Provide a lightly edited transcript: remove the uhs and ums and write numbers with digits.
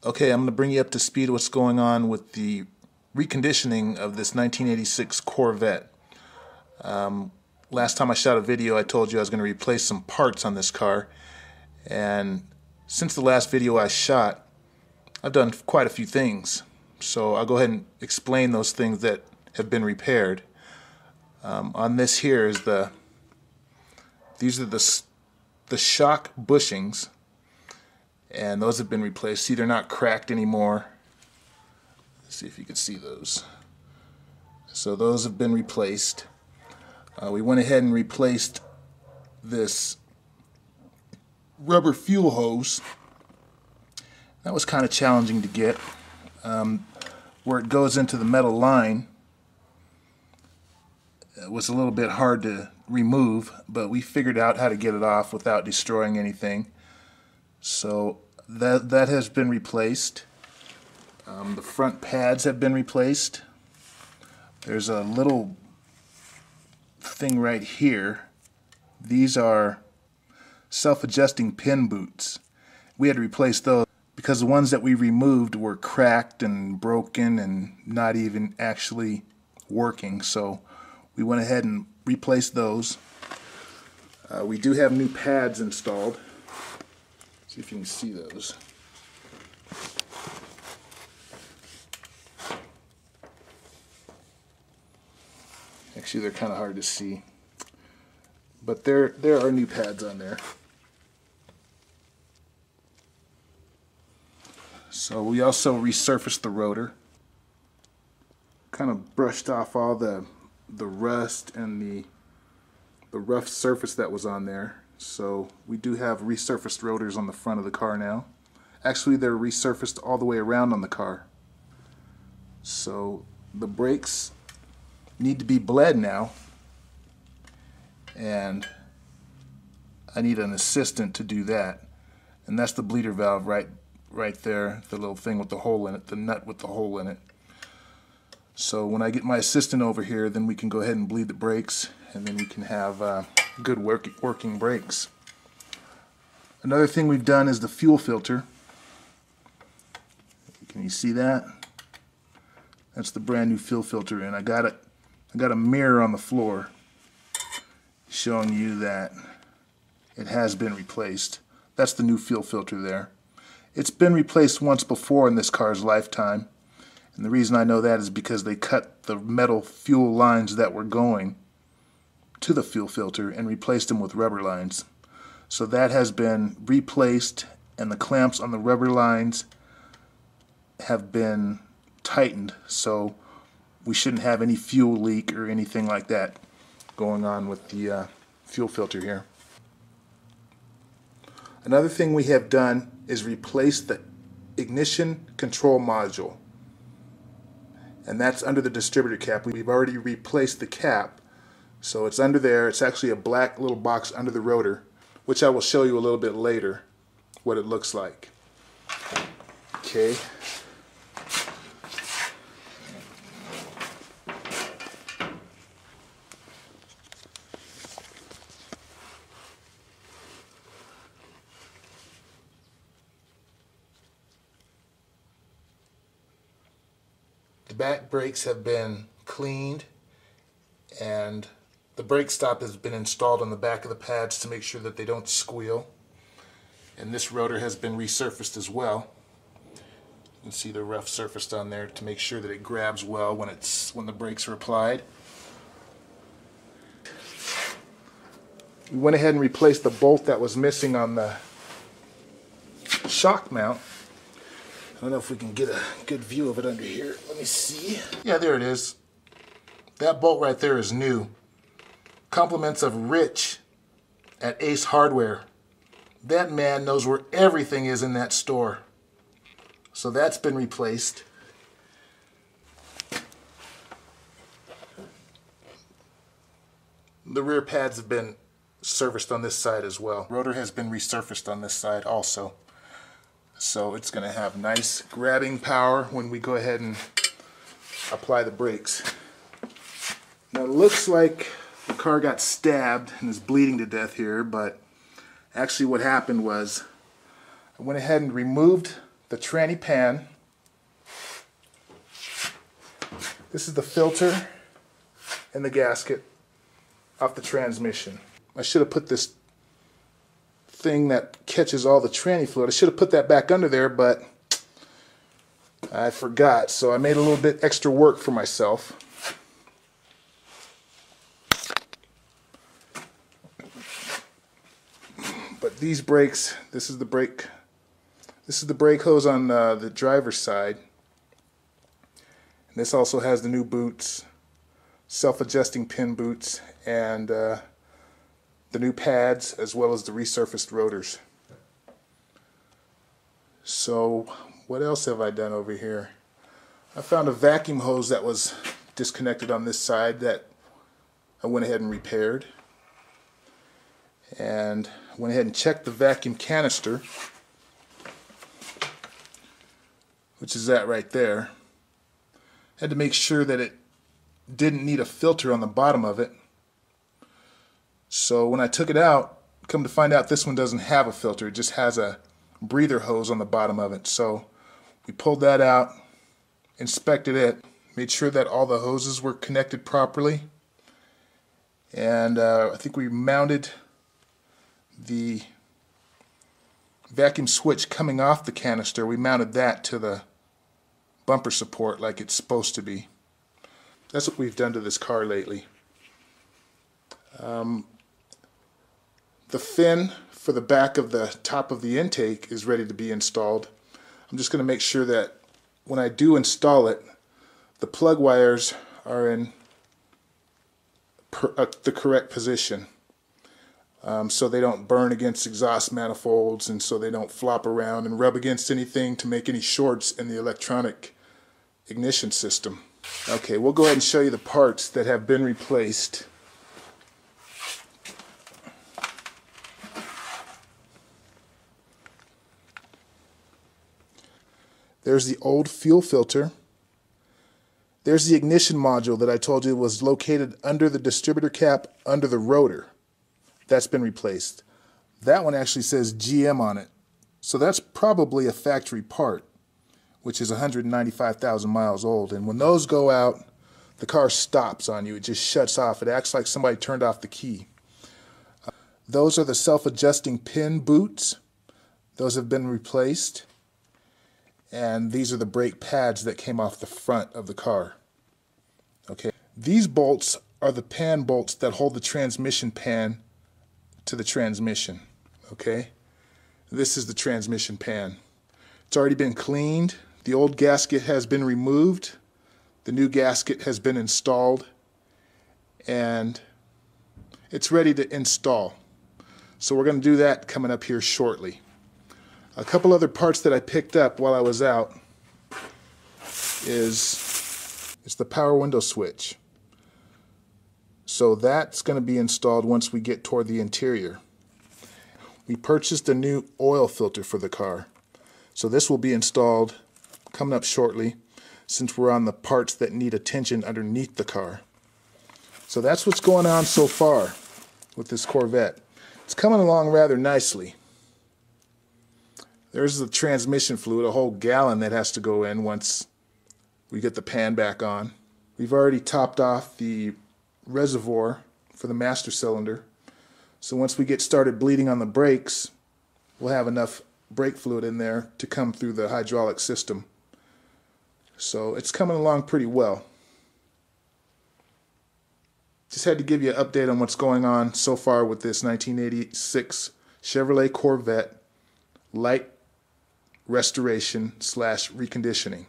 Okay, I'm going to bring you up to speed what's going on with the reconditioning of this 1986 Corvette. Last time I shot a video I told you I was going to replace some parts on this car, and since the last video I shot I've done quite a few things, so I'll go ahead and explain those things that have been repaired. On this here is these are the shock bushings, and those have been replaced. See, they're not cracked anymore. Let's see if you can see those. So those have been replaced. We went ahead and replaced this rubber fuel hose. That was kind of challenging to get. Where it goes into the metal line, it was a little bit hard to remove, but we figured out how to get it off without destroying anything. So that has been replaced. The front pads have been replaced. There's a little thing right here. These are self-adjusting pin boots. We had to replace those because the ones that we removed were cracked and broken and not even actually working. So we went ahead and replaced those. We do have new pads installed. See if you can see those. Actually, they're kind of hard to see, but there are new pads on there. So we also resurfaced the rotor, kind of brushed off all the rust and the rough surface that was on there. So we do have resurfaced rotors on the front of the car now. Actually, they're resurfaced all the way around on the car. So the brakes need to be bled now, and I need an assistant to do that, and that's the bleeder valve right there, the little thing with the hole in it, the nut with the hole in it. So when I get my assistant over here, then we can go ahead and bleed the brakes, and then we can have good working brakes. Another thing we've done is the fuel filter. Can you see that? That's the brand new fuel filter, and I got a mirror on the floor showing you that it has been replaced. That's the new fuel filter there. It's been replaced once before in this car's lifetime, and the reason I know that is because they cut the metal fuel lines that were going to the fuel filter and replaced them with rubber lines. So that has been replaced, and the clamps on the rubber lines have been tightened, so we shouldn't have any fuel leak or anything like that going on with the fuel filter here. Another thing we have done is replace the ignition control module, and that's under the distributor cap. We've already replaced the cap, so it's under there. It's actually a black little box under the rotor, which I will show you a little bit later what it looks like. Okay. The back brakes have been cleaned, and the brake stop has been installed on the back of the pads to make sure that they don't squeal. And this rotor has been resurfaced as well. You can see the rough surface on there to make sure that it grabs well when the brakes are applied. We went ahead and replaced the bolt that was missing on the shock mount. I don't know if we can get a good view of it under here. Let me see. Yeah, there it is. That bolt right there is new. Compliments of Rich at Ace Hardware. That man knows where everything is in that store. So that's been replaced. The rear pads have been serviced on this side as well. Rotor has been resurfaced on this side also. So it's going to have nice grabbing power when we go ahead and apply the brakes. Now it looks like the car got stabbed and is bleeding to death here, but actually what happened was I went ahead and removed the the tranny pan. This is the filter and the gasket off the transmission. I should have put this thing that catches all the tranny fluid. I should have put that back under there, but I forgot, so I made a little bit extra work for myself. But these brakes, this is the brake hose on the driver's side. And this also has the new boots, self-adjusting pin boots, and the new pads, as well as the resurfaced rotors. So what else have I done over here? I found a vacuum hose that was disconnected on this side that I went ahead and repaired. And went ahead and checked the vacuum canister, which is that right there. Had to make sure that it didn't need a filter on the bottom of it. So when I took it out, come to find out this one doesn't have a filter. It just has a breather hose on the bottom of it. So we pulled that out, inspected it, made sure that all the hoses were connected properly, and I think we mounted the vacuum switch coming off the canister. We mounted that to the bumper support like it's supposed to be. That's what we've done to this car lately. The fin for the back of the top of the intake is ready to be installed. I'm just going to make sure that when I do install it, the plug wires are in the correct position, so they don't burn against exhaust manifolds, and so they don't flop around and rub against anything to make any shorts in the electronic ignition system. Okay, we'll go ahead and show you the parts that have been replaced. There's the old fuel filter. There's the ignition module that I told you was located under the distributor cap, under the rotor. That's been replaced. That one actually says GM on it. So that's probably a factory part, which is 195,000 miles old. And when those go out, the car stops on you. It just shuts off. It acts like somebody turned off the key. Those are the self-adjusting pin boots. Those have been replaced. And these are the brake pads that came off the front of the car. Okay. These bolts are the pan bolts that hold the transmission pan to the transmission. Okay. This is the transmission pan. It's already been cleaned. The old gasket has been removed. The new gasket has been installed. And it's ready to install. So we're going to do that coming up here shortly. A couple other parts that I picked up while I was out is the power window switch. So that's going to be installed once we get toward the interior. We purchased a new oil filter for the car. So this will be installed coming up shortly, since we're on the parts that need attention underneath the car. So that's what's going on so far with this Corvette. It's coming along rather nicely. There's the transmission fluid, a whole gallon that has to go in once we get the pan back on. We've already topped off the reservoir for the master cylinder. So once we get started bleeding on the brakes, we'll have enough brake fluid in there to come through the hydraulic system. So it's coming along pretty well. Just had to give you an update on what's going on so far with this 1986 Chevrolet Corvette light restoration / reconditioning.